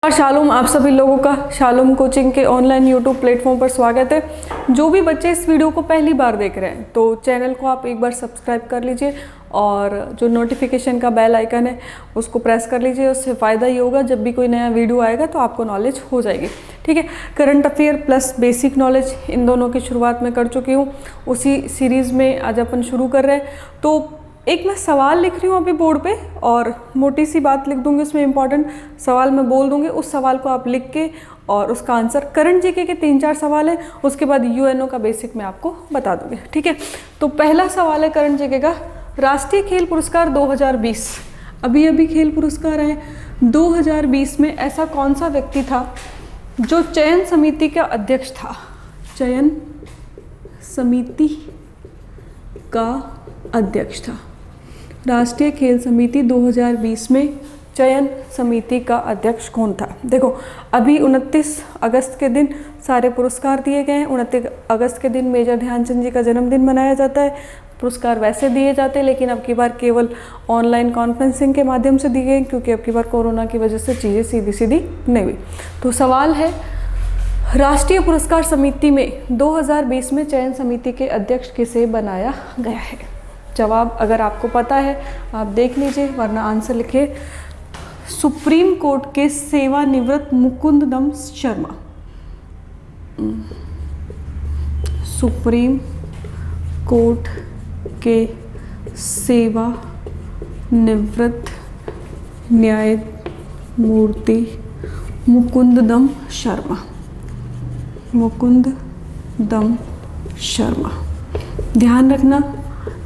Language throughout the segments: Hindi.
और शालोम, आप सभी लोगों का शालोम कोचिंग के ऑनलाइन यूट्यूब प्लेटफॉर्म पर स्वागत है। जो भी बच्चे इस वीडियो को पहली बार देख रहे हैं तो चैनल को आप एक बार सब्सक्राइब कर लीजिए और जो नोटिफिकेशन का बेल आइकन है उसको प्रेस कर लीजिए। उससे फ़ायदा ये होगा जब भी कोई नया वीडियो आएगा तो आपको नॉलेज हो जाएगी। ठीक है, current affair plus basic knowledge in दोनों की शुरुआत मैं कर चुकी हूँ। उसी सीरीज़ में आज अपन शुरू कर रहे हैं। तो एक मैं सवाल लिख रही हूँ अभी बोर्ड पे और मोटी सी बात लिख दूंगी, उसमें इंपॉर्टेंट सवाल मैं बोल दूंगी। उस सवाल को आप लिख के और उसका आंसर, करंट जीके के 3-4 सवाल है, उसके बाद यूएनओ का बेसिक मैं आपको बता दूंगी। ठीक है, तो पहला सवाल है करंट जीके का, राष्ट्रीय खेल पुरस्कार 2020 अभी खेल पुरस्कार आए 2020 में ऐसा कौन सा व्यक्ति था जो चयन समिति का अध्यक्ष था? चयन समिति का अध्यक्ष था। राष्ट्रीय खेल समिति 2020 में चयन समिति का अध्यक्ष कौन था? देखो, अभी 29 अगस्त के दिन सारे पुरस्कार दिए गए हैं। 29 अगस्त के दिन मेजर ध्यानचंद जी का जन्मदिन मनाया जाता है। पुरस्कार वैसे दिए जाते हैं लेकिन अब की बार केवल ऑनलाइन कॉन्फ्रेंसिंग के माध्यम से दिए गए क्योंकि अब की बार कोरोना की वजह से चीज़ें सीधी सीधी नहीं हुई। तो सवाल है, राष्ट्रीय पुरस्कार समिति में 2020 में चयन समिति के अध्यक्ष किसे बनाया गया है? जवाब अगर आपको पता है आप देख लीजिए, वरना आंसर लिखिए। सुप्रीम कोर्ट के सेवानिवृत्त मुकुंदम शर्मा। सुप्रीम कोर्ट के सेवानिवृत्त न्यायमूर्ति मुकुंदम शर्मा। मुकुंदम शर्मा। ध्यान रखना,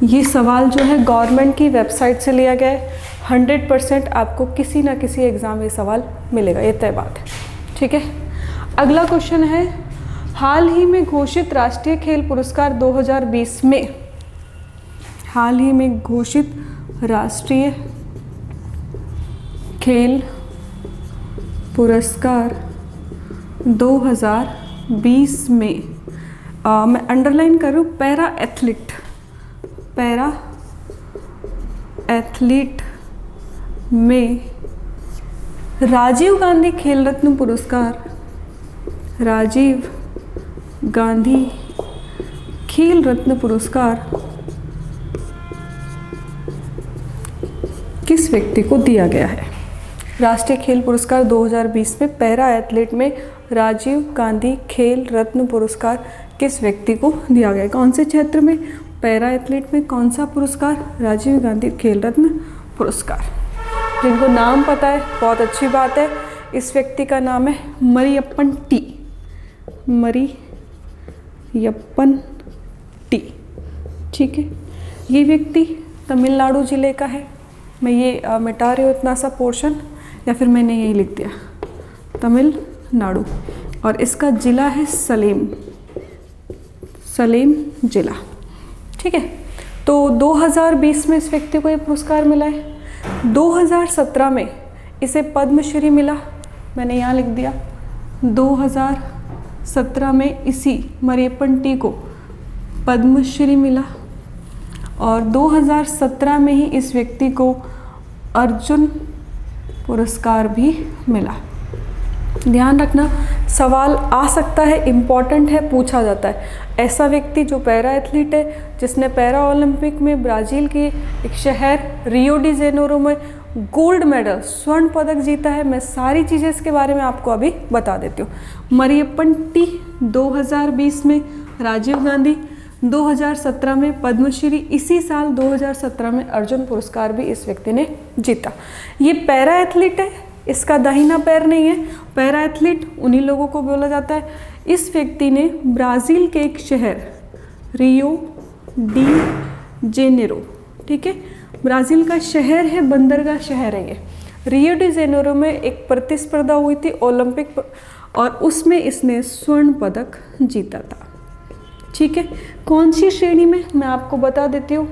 ये सवाल जो है गवर्नमेंट की वेबसाइट से लिया गया है। 100% आपको किसी ना किसी एग्ज़ाम में सवाल मिलेगा, ये तय बात है। ठीक है, अगला क्वेश्चन है, हाल ही में घोषित राष्ट्रीय खेल पुरस्कार 2020 में, हाल ही में घोषित राष्ट्रीय खेल पुरस्कार 2020 में मैं अंडरलाइन कर रही हूँ पैरा एथलीट में राजीव गांधी खेल रत्न पुरस्कार, राजीव गांधी खेल रत्न पुरस्कार किस व्यक्ति को दिया गया है? राष्ट्रीय खेल पुरस्कार 2020 में पैरा एथलीट में राजीव गांधी खेल रत्न पुरस्कार किस व्यक्ति को दिया गया है? कौन से क्षेत्र में? पैरा एथलीट में कौन सा पुरस्कार? राजीव गांधी खेल रत्न पुरस्कार। जिनको नाम पता है बहुत अच्छी बात है। इस व्यक्ति का नाम है मरियप्पन टी। मरियप्पन टी। ठीक है, ये व्यक्ति तमिलनाडु जिले का है। मैं ये मिटा रही हूँ इतना सा पोर्शन, या फिर मैंने यही लिख दिया तमिलनाडु, और इसका जिला है सलेम जिला। ठीक है, तो 2020 में इस व्यक्ति को ये पुरस्कार मिला है। 2017 में इसे पद्मश्री मिला, मैंने यहाँ लिख दिया। 2017 में इसी मरियप्पन टी को पद्मश्री मिला और 2017 में ही इस व्यक्ति को अर्जुन पुरस्कार भी मिला। ध्यान रखना, सवाल आ सकता है, इम्पॉर्टेंट है, पूछा जाता है। ऐसा व्यक्ति जो पैरा एथलीट है, जिसने पैरा ओलंपिक में ब्राज़ील की एक शहर रियो डी जेनेरो में गोल्ड मेडल, स्वर्ण पदक जीता है। मैं सारी चीज़ें इसके बारे में आपको अभी बता देती हूँ। मरियप्पन टी 2020 में राजीव गांधी, 2017 में पद्मश्री, इसी साल 2017 में अर्जुन पुरस्कार भी इस व्यक्ति ने जीता। ये पैरा एथलीट है, इसका दाहिना पैर नहीं है। पैरा एथलीट उन्हीं लोगों को बोला जाता है। इस व्यक्ति ने ब्राज़ील के एक शहर रियो डी जेनेरो, ठीक है, ब्राज़ील का शहर है, बंदरगाह शहर है ये। रियो डी जेनेरो में एक प्रतिस्पर्धा हुई थी ओलंपिक और उसमें इसने स्वर्ण पदक जीता था। ठीक है, कौन सी श्रेणी में मैं आपको बता देती हूँ।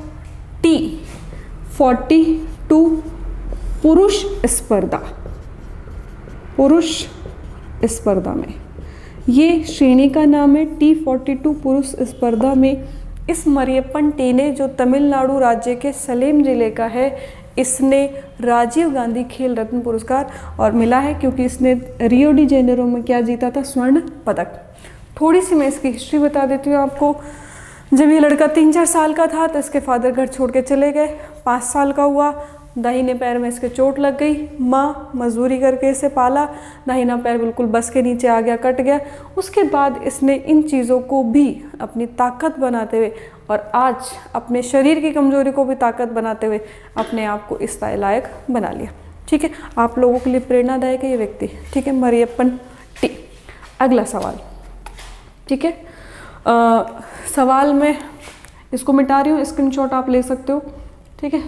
T42 पुरुष स्पर्धा में, ये श्रेणी का नाम है T42 पुरुष स्पर्धा में इस मरियप्पन टी ने, जो तमिलनाडु राज्य के सलेम जिले का है, इसने राजीव गांधी खेल रत्न पुरस्कार और मिला है क्योंकि इसने रियो डी जेनेरो में क्या जीता था, स्वर्ण पदक। थोड़ी सी मैं इसकी हिस्ट्री बता देती हूँ आपको। जब ये लड़का 3-4 साल का था तो इसके फादर घर छोड़ के चले गए। 5 साल का हुआ, दाहिने पैर में इसके चोट लग गई। माँ मजदूरी करके इसे पाला, दाहिना पैर बिल्कुल बस के नीचे आ गया, कट गया। उसके बाद इसने इन चीज़ों को भी अपनी ताकत बनाते हुए और आज अपने शरीर की कमजोरी को भी ताकत बनाते हुए अपने आप को इस लायक बना लिया। ठीक है, आप लोगों के लिए प्रेरणादायक है ये व्यक्ति। ठीक है, मरियप्पन टी। अगला सवाल, ठीक है, सवाल में इसको मिटा रही हूँ, स्क्रीनशॉट आप ले सकते हो। ठीक है,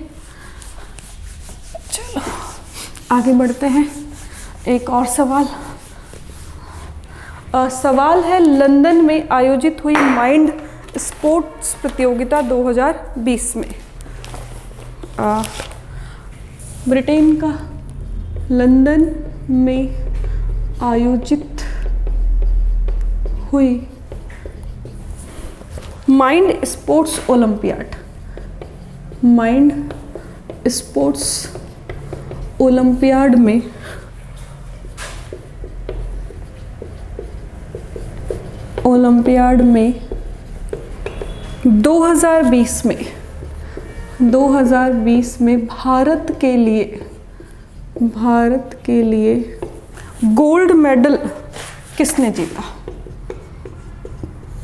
चलो आगे बढ़ते हैं। एक और सवाल सवाल है, लंदन में आयोजित हुई माइंड स्पोर्ट्स प्रतियोगिता 2020 में ब्रिटेन का लंदन में आयोजित हुई mind sports olympiad, mind sports olympiad में ओलंपियाड में 2020 में भारत के लिए गोल्ड मेडल किसने जीता?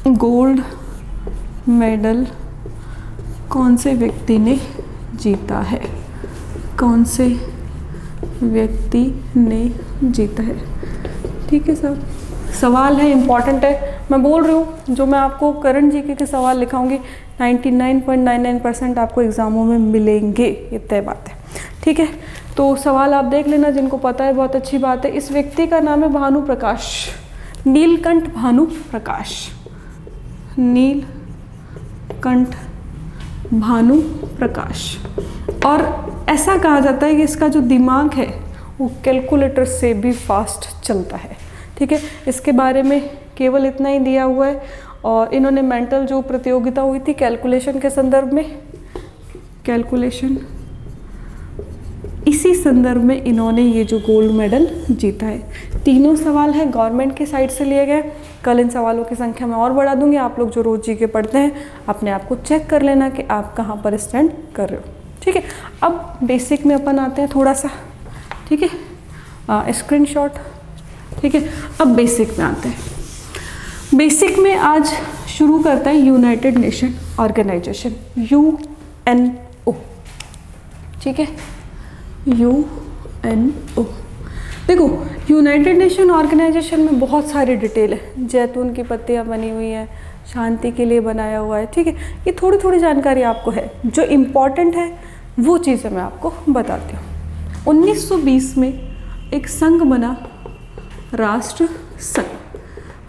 गोल्ड मेडल कौन से व्यक्ति ने जीता है? कौन से व्यक्ति ने जीता है? ठीक है साहब, सवाल है, इम्पॉर्टेंट है। मैं बोल रही हूँ जो मैं आपको करंट जीके के सवाल लिखाऊंगी 99.99% आपको एग्जामों में मिलेंगे, ये तय बात है। ठीक है, तो सवाल आप देख लेना, जिनको पता है बहुत अच्छी बात है। इस व्यक्ति का नाम है भानु प्रकाश, नीलकंठ भानु प्रकाश, नीलकंठ भानु प्रकाश। और ऐसा कहा जाता है कि इसका जो दिमाग है वो कैलकुलेटर से भी फास्ट चलता है। ठीक है, इसके बारे में केवल इतना ही दिया हुआ है। और इन्होंने मेंटल जो प्रतियोगिता हुई थी कैलकुलेशन के संदर्भ में, कैलकुलेशन, इसी संदर्भ में इन्होंने ये जो गोल्ड मेडल जीता है। तीनों सवाल है गवर्नमेंट की साइड से लिए गए। कल इन सवालों की संख्या मैं और बढ़ा दूंगी। आप लोग जो रोज जीके पढ़ते हैं अपने आप को चेक कर लेना कि आप कहाँ पर स्टैंड कर रहे हो। ठीक है, अब बेसिक में अपन आते हैं थोड़ा सा। ठीक है, स्क्रीनशॉट। ठीक है, अब बेसिक में आते हैं। बेसिक में आज शुरू करता है यूनाइटेड नेशन ऑर्गेनाइजेशन, UNO। ठीक है, UNO। देखो, यूनाइटेड नेशन ऑर्गेनाइजेशन में बहुत सारी डिटेल है। जैतून की पत्तियां बनी हुई हैं, शांति के लिए बनाया हुआ है। ठीक है, ये थोड़ी थोड़ी जानकारी आपको है, जो इम्पॉर्टेंट है वो चीज़ें मैं आपको बताती हूँ। 1920 में एक संघ बना, राष्ट्र संघ।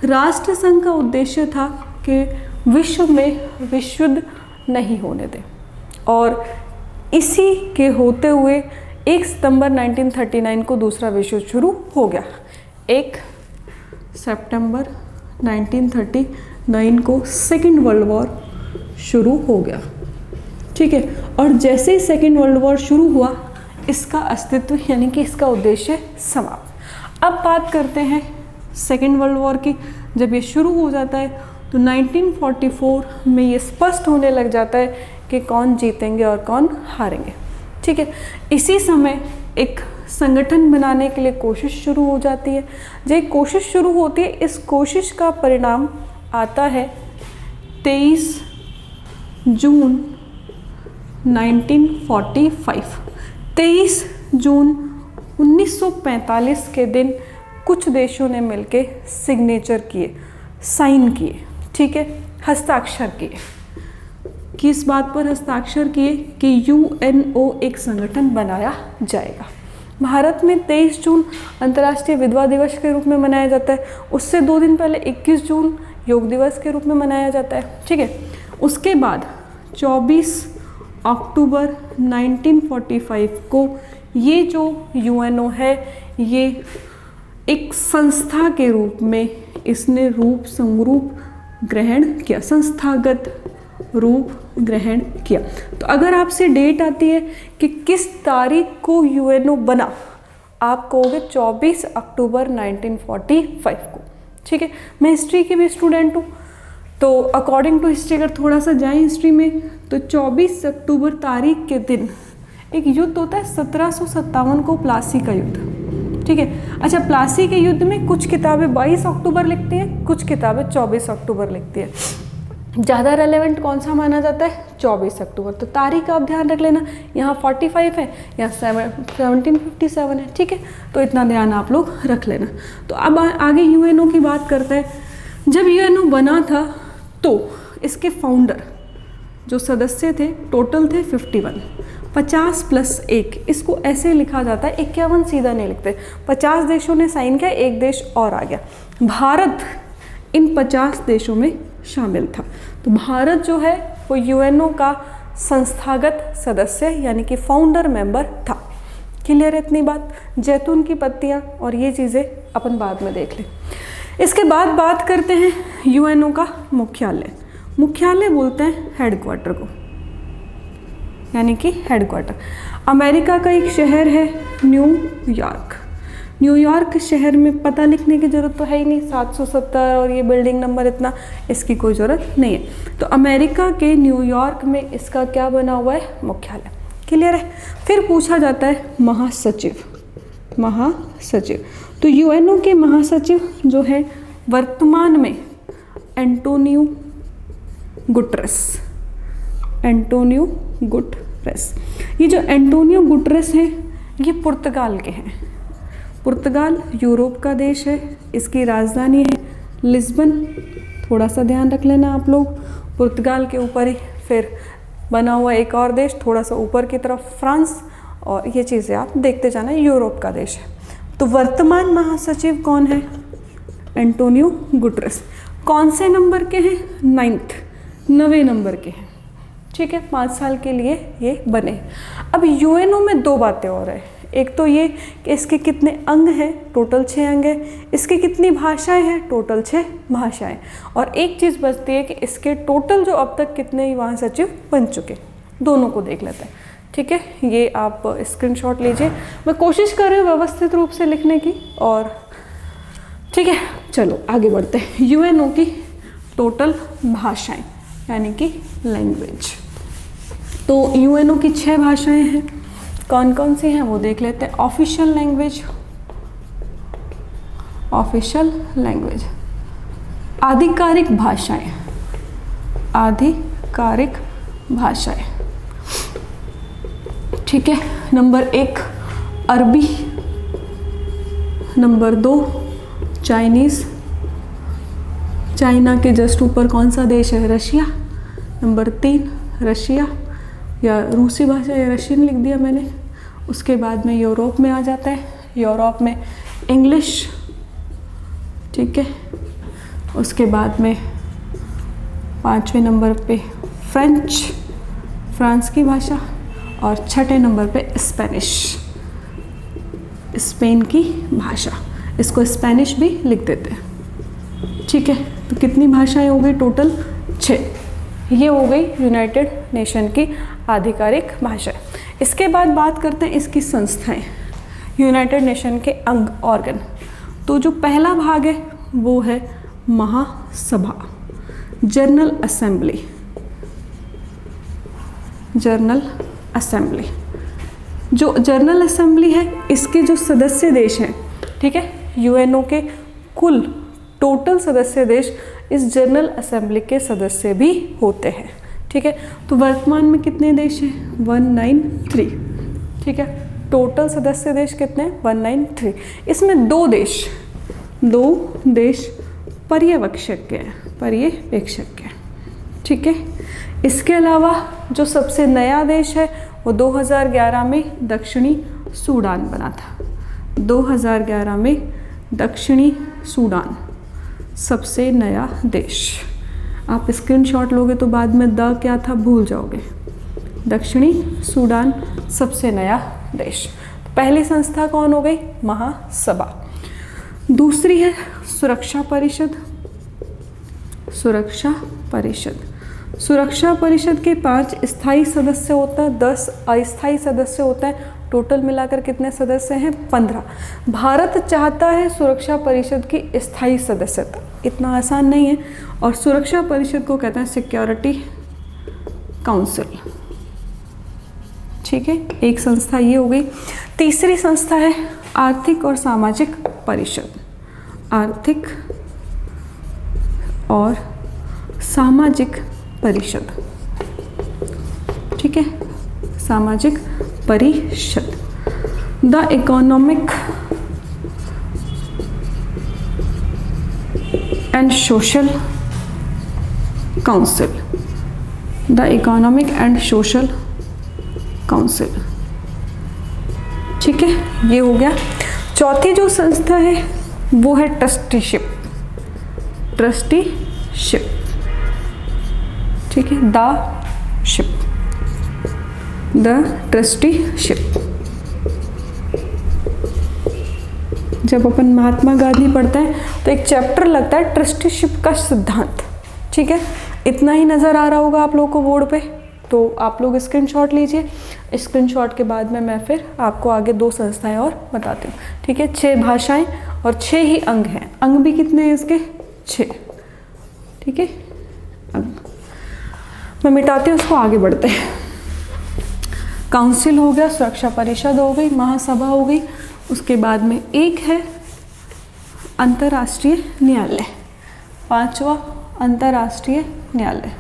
राष्ट्र संघ का उद्देश्य था कि विश्व में विश्व युद्ध नहीं होने दें, और इसी के होते हुए 1 सितंबर 1939 को दूसरा विश्व युद्ध शुरू हो गया। 1 सितंबर 1939 को सेकेंड वर्ल्ड वॉर शुरू हो गया। ठीक है, और जैसे ही सेकेंड वर्ल्ड वॉर शुरू हुआ, इसका अस्तित्व यानी कि इसका उद्देश्य समाप्त। अब बात करते हैं सेकेंड वर्ल्ड वॉर की। जब ये शुरू हो जाता है तो 1944 में ये स्पष्ट होने लग जाता है कि कौन जीतेंगे और कौन हारेंगे। ठीक है, इसी समय एक संगठन बनाने के लिए कोशिश शुरू हो जाती है। जब एक कोशिश शुरू होती है, इस कोशिश का परिणाम आता है 23 जून 1945। 23 जून 1945 के दिन कुछ देशों ने मिलकर सिग्नेचर किए, साइन किए। ठीक है, हस्ताक्षर किए। किस बात पर हस्ताक्षर किए? कि UNO एक संगठन बनाया जाएगा। भारत में 23 जून अंतर्राष्ट्रीय विधवा दिवस के रूप में मनाया जाता है। उससे 2 दिन पहले 21 जून योग दिवस के रूप में मनाया जाता है। ठीक है, उसके बाद 24 अक्टूबर 1945 को ये जो UNO है, ये एक संस्था के रूप में इसने रूप संरूप ग्रहण किया, संस्थागत रूप ग्रहण किया। तो अगर आपसे डेट आती है कि किस तारीख को यूएनओ बना, आप कहोगे 24 अक्टूबर 1945 को। ठीक है, मैं हिस्ट्री की भी स्टूडेंट हूँ, तो अकॉर्डिंग टू हिस्ट्री अगर थोड़ा सा जाए हिस्ट्री में, तो 24 अक्टूबर तारीख के दिन एक युद्ध होता है 1757 को, प्लासी का युद्ध। ठीक है, अच्छा प्लासी के युद्ध में कुछ किताबें 22 अक्टूबर लिखती हैं, कुछ किताबें 24 अक्टूबर लिखती है। ज़्यादा रेलेवेंट कौन सा माना जाता है? 24 अक्टूबर। तो तारीख आप ध्यान रख लेना, यहाँ 45 है, यहाँ 1757 है। ठीक है, तो इतना ध्यान आप लोग रख लेना। तो अब आगे यूएनओ की बात करते हैं। जब यूएनओ बना था तो इसके फाउंडर जो सदस्य थे टोटल थे 51, 50 + 1, इसको ऐसे लिखा जाता है, 51 सीधा नहीं लिखते। 50 देशों ने साइन किया, एक देश और आ गया, भारत इन 50 देशों में शामिल था। तो भारत जो है वो यूएनओ का संस्थागत सदस्य यानी कि फाउंडर मेंबर था। क्लियर है इतनी बात? जैतून की पत्तियां और ये चीज़ें अपन बाद में देख लें। इसके बाद बात करते हैं यूएनओ का मुख्यालय। मुख्यालय बोलते हैं हेडक्वार्टर को, यानी कि हेडक्वार्टर। अमेरिका का एक शहर है न्यूयॉर्क। न्यूयॉर्क शहर में पता लिखने की ज़रूरत तो है ही नहीं, 770 और ये बिल्डिंग नंबर इतना, इसकी कोई ज़रूरत नहीं है। तो अमेरिका के न्यूयॉर्क में इसका क्या बना हुआ है? मुख्यालय। क्लियर है? फिर पूछा जाता है महासचिव। महासचिव, तो यूएनओ के महासचिव जो है वर्तमान में एंटोनियो गुटरेस। एंटोनियो गुटरेस, ये जो एंटोनियो गुटरेस हैं ये पुर्तगाल के हैं। पुर्तगाल यूरोप का देश है, इसकी राजधानी है लिस्बन। थोड़ा सा ध्यान रख लेना आप लोग। पुर्तगाल के ऊपर ही फिर बना हुआ एक और देश थोड़ा सा ऊपर की तरफ फ्रांस, और ये चीज़ें आप देखते जाना, यूरोप का देश है। तो वर्तमान महासचिव कौन है? Antonio Guterres. कौन से नंबर के हैं? 9वें नंबर के हैं। ठीक है, 5 साल के लिए ये बने। अब यूएनओ में 2 बातें और है। एक तो ये कि इसके कितने अंग हैं, टोटल 6 अंग हैं। इसकी कितनी भाषाएं हैं, टोटल 6 भाषाएं। और एक चीज़ बचती है कि इसके टोटल जो अब तक कितने महासचिव बन चुके, दोनों को देख लेते हैं। ठीक है, ये आप स्क्रीनशॉट लीजिए। मैं कोशिश कर रही हूँ व्यवस्थित रूप से लिखने की, और ठीक है चलो आगे बढ़ते हैं। यूएनओ की टोटल भाषाएं यानी कि लैंग्वेज। तो यूएनओ की 6 भाषाएं हैं। कौन कौन सी हैं वो देख लेते हैं। Official language, official language. आधिकारिक भाषाएं, आधिकारिक भाषाएं। ठीक है, नंबर 1 अरबी, नंबर 2 चाइनीज़, चाइना के जस्ट ऊपर कौन सा देश है? रशिया। नंबर 3 रशिया या रूसी भाषा या रशियन लिख दिया मैंने। उसके बाद में यूरोप में आ जाता है, यूरोप में इंग्लिश। ठीक है, उसके बाद में 5वें नंबर पे फ्रेंच, फ्रांस की भाषा, और 6ठे नंबर पे स्पेनिश, स्पेन की भाषा। इसको स्पेनिश भी लिख देते हैं। ठीक है, तो कितनी भाषाएं हो गई? टोटल 6। ये हो गई यूनाइटेड नेशन की आधिकारिक भाषा। इसके बाद बात करते हैं इसकी संस्थाएं, यूनाइटेड नेशन के अंग, ऑर्गन। तो जो पहला भाग है वो है महासभा, जनरल असेंबली। जनरल असेंबली, जो जनरल असेंबली है इसके जो सदस्य देश हैं, ठीक है, यूएनओ के कुल टोटल सदस्य देश इस जनरल असेंबली के सदस्य भी होते हैं। ठीक है, तो वर्तमान में कितने देश हैं? 193। ठीक है, टोटल सदस्य देश कितने हैं? 193। इसमें 2 देश पर्यवेक्षक हैं, पर्यवेक्षक हैं। ठीक है, इसके अलावा जो सबसे नया देश है वो 2011 में दक्षिणी सूडान बना था। 2011 में दक्षिणी सूडान सबसे नया देश। आप स्क्रीनशॉट लोगे तो बाद में द क्या था भूल जाओगे। दक्षिणी सूडान सबसे नया देश। पहली संस्था कौन हो गई? महासभा। दूसरी है सुरक्षा परिषद। सुरक्षा परिषद, सुरक्षा परिषद के 5 स्थायी सदस्य होते हैं, 10 अस्थायी सदस्य होते हैं। टोटल मिलाकर कितने सदस्य हैं? 15। भारत चाहता है सुरक्षा परिषद की स्थायी सदस्यता, इतना आसान नहीं है। और सुरक्षा परिषद को कहते हैं सिक्योरिटी काउंसिल। ठीक है, एक संस्था ये हो गई। तीसरी संस्था है आर्थिक और सामाजिक परिषद। आर्थिक और सामाजिक परिषद। ठीक है, सामाजिक परिषद। The economic and social council. The economic and social council. ठीक है, ये हो गया। चौथी जो संस्था है वो है ट्रस्टीशिप। ट्रस्टीशिप। ठीक है, द शिप, द ट्रस्टीशिप। जब अपन महात्मा गांधी पढ़ते हैं तो एक चैप्टर लगता है ट्रस्टीशिप का सिद्धांत। ठीक है, इतना ही नज़र आ रहा होगा आप लोगों को बोर्ड पे, तो आप लोग स्क्रीनशॉट लीजिए। स्क्रीनशॉट के बाद में मैं फिर आपको आगे 2 संस्थाएं और बताती हूँ। ठीक है, 6 भाषाएं और 6 ही अंग हैं। अंग भी कितने हैं इसके? 6। ठीक है, अंग मैं मिटाती हूँ उसको, आगे बढ़ते हैं। काउंसिल हो गया, सुरक्षा परिषद हो गई, महासभा हो गई। उसके बाद में एक है अंतर्राष्ट्रीय न्यायालय। 5वां अंतर्राष्ट्रीय न्यायालय।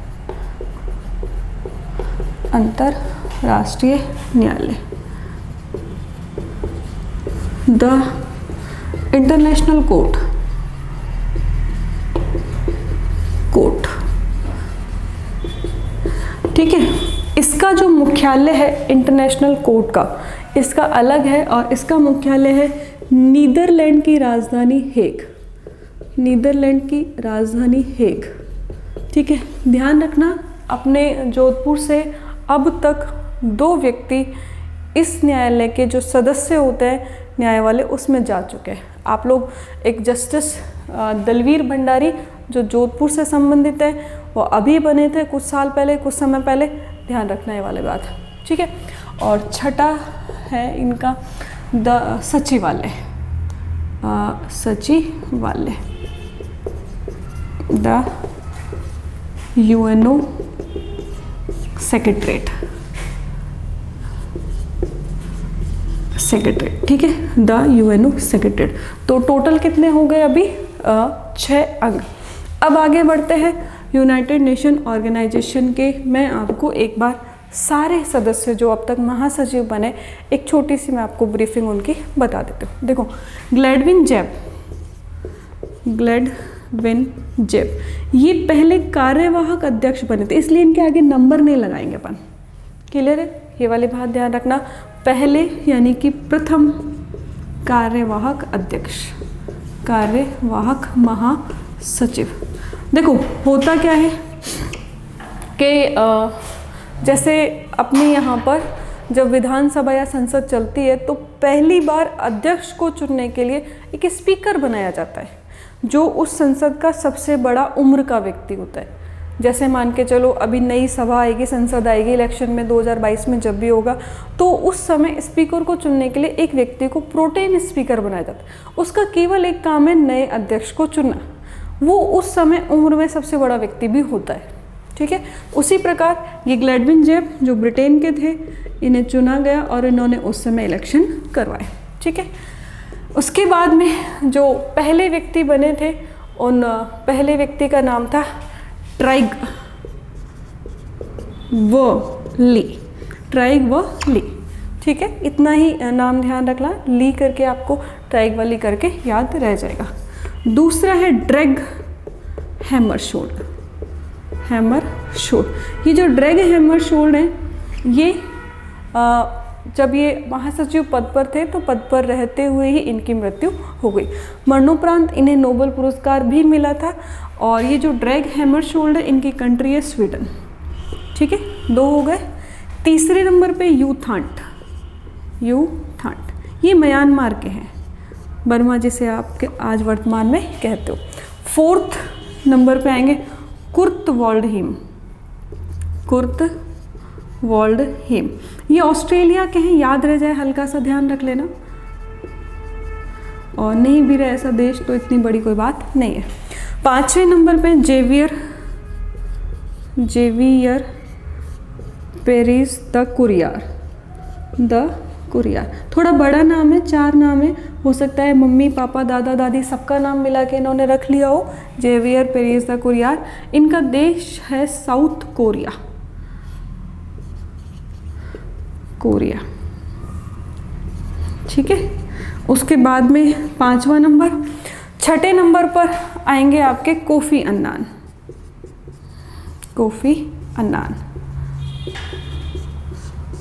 अंतर्राष्ट्रीय न्यायालय, द इंटरनेशनल कोर्ट। ठीक है, इसका जो मुख्यालय है इंटरनेशनल कोर्ट का, इसका अलग है और इसका मुख्यालय है नीदरलैंड की राजधानी हेग। नीदरलैंड की राजधानी हेग। ठीक है, ध्यान रखना अपने जोधपुर से अब तक 2 व्यक्ति इस न्यायालय के जो सदस्य होते हैं न्याय वाले, उसमें जा चुके हैं। आप लोग एक जस्टिस दलवीर भंडारी जो जोधपुर से संबंधित है, वो अभी बने थे कुछ साल पहले, कुछ समय पहले, ध्यान रखना ये वाली बात। ठीक है, और छठा है इनका द सचिवालय। सचिवालय, द यूएनओ सेक्रेटरीट। ठीक है, द यूएनओ सेक्रेटरीट। तो टोटल कितने हो गए अभी? 6 अंग। अब आगे बढ़ते हैं यूनाइटेड नेशन ऑर्गेनाइजेशन के। मैं आपको एक बार सारे सदस्य जो अब तक महासचिव बने, एक छोटी सी मैं आपको ब्रीफिंग उनकी बता देती हूँ। देखो, ग्लैडविन ज़ेब, ग्लैडविन ज़ेब ये पहले कार्यवाहक अध्यक्ष बने थे, इसलिए इनके आगे नंबर नहीं लगाएंगे अपन। क्लियर है, ये वाली बात ध्यान रखना। पहले यानी कि प्रथम कार्यवाहक अध्यक्ष, कार्यवाहक महासचिव। देखो होता क्या है कि जैसे अपने यहाँ पर जब विधानसभा या संसद चलती है तो पहली बार अध्यक्ष को चुनने के लिए एक स्पीकर बनाया जाता है, जो उस संसद का सबसे बड़ा उम्र का व्यक्ति होता है। जैसे मान के चलो अभी नई सभा आएगी, संसद आएगी इलेक्शन में 2022 में जब भी होगा, तो उस समय स्पीकर को चुनने के लिए एक व्यक्ति को प्रोटेम स्पीकर बनाया जाता है। उसका केवल एक काम है नए अध्यक्ष को चुनना। वो उस समय उम्र में सबसे बड़ा व्यक्ति भी होता है। ठीक है, उसी प्रकार ये ग्लैडविन ज़ेब जो ब्रिटेन के थे, इन्हें चुना गया और इन्होंने उस समय इलेक्शन करवाए। ठीक है, उसके बाद में जो पहले व्यक्ति बने थे, उन पहले व्यक्ति का नाम था ट्राइग व ली। ट्राइग व ली। ठीक है, इतना ही नाम ध्यान रखना, ली करके आपको ट्राइग व ली करके याद रह जाएगा। दूसरा है ड्रैग हैमरशोल्ड। हैमरशोल्ड, ये जो ड्रैग हैमरशोल्ड है, ये जब ये महासचिव पद पर थे तो पद पर रहते हुए ही इनकी मृत्यु हो गई। मरणोपरांत इन्हें नोबेल पुरस्कार भी मिला था। और ये जो ड्रैग हैमरशोल्ड है, इनकी कंट्री है स्वीडन। ठीक है, 2 हो गए। तीसरे नंबर पे यू थांट। ये म्यांमार के हैं, बर्मा जिसे आप आज वर्तमान में कहते हो। 4th नंबर पे आएंगे कुर्त वाल्डहीम। कुर्ट वाल्डहेम। ये ऑस्ट्रेलिया के हैं, याद रह जाए, हल्का सा ध्यान रख लेना। और नहीं भी रहे ऐसा देश तो इतनी बड़ी कोई बात नहीं है। 5वें नंबर पे जेवियर पेरिस द कुरियार। थोड़ा बड़ा नाम है, 4 नाम है, हो सकता है मम्मी पापा दादा दादी सबका नाम मिला के इन्होंने रख लिया हो। जेवियर पेरिस द कुरियार। इनका देश है साउथ कोरिया। ठीक है। उसके बाद में 5वां नंबर। 6ठे नंबर पर आएंगे आपके कोफी अन्नान।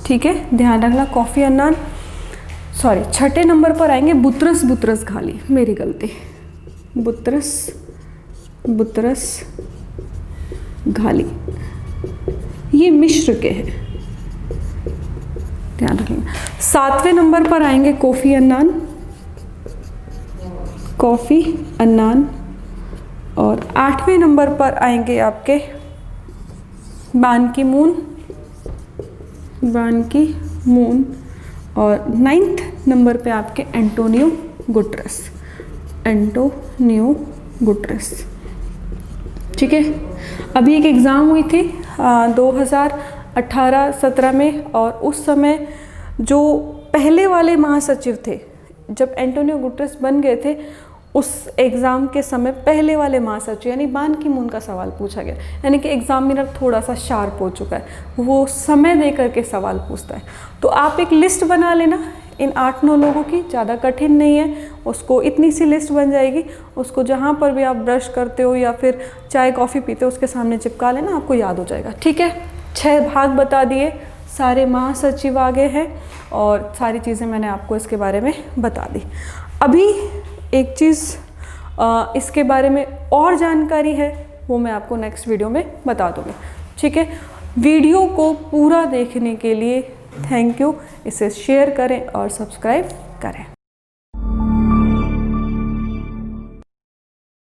ठीक है, ध्यान रखना, कॉफ़ी अन्नान। 6ठे नंबर पर आएंगे बुतरस घाली, मेरी गलती, बुतरस घाली, ये मिस्र के हैं, ध्यान रखना। 7वें नंबर पर आएंगे कॉफ़ी अन्नान। और 8वें नंबर पर आएंगे आपके बान की मून। और 9th नंबर पे आपके एंटोनियो गुटरेस। ठीक है। अभी एक एग्ज़ाम हुई थी 2018-17 में, और उस समय जो पहले वाले महासचिव थे, जब एंटोनियो गुटरेस बन गए थे, उस एग्ज़ाम के समय पहले वाले महासचिव यानी बान की मून का सवाल पूछा गया। यानी कि एग्जामिनर थोड़ा सा शार्प हो चुका है, वो समय दे करके सवाल पूछता है। तो आप एक लिस्ट बना लेना इन 8-9 लोगों की, ज़्यादा कठिन नहीं है, उसको इतनी सी लिस्ट बन जाएगी, उसको जहाँ पर भी आप ब्रश करते हो या फिर चाय कॉफ़ी पीते हो उसके सामने चिपका लेना, आपको याद हो जाएगा। ठीक है, 6 भाग बता दिए, सारे महासचिव आगे हैं और सारी चीज़ें मैंने आपको इसके बारे में बता दी। अभी एक चीज़ इसके बारे में और जानकारी है, वो मैं आपको नेक्स्ट वीडियो में बता दूँगी। ठीक है, वीडियो को पूरा देखने के लिए थैंक यू। इसे शेयर करें और सब्सक्राइब करें।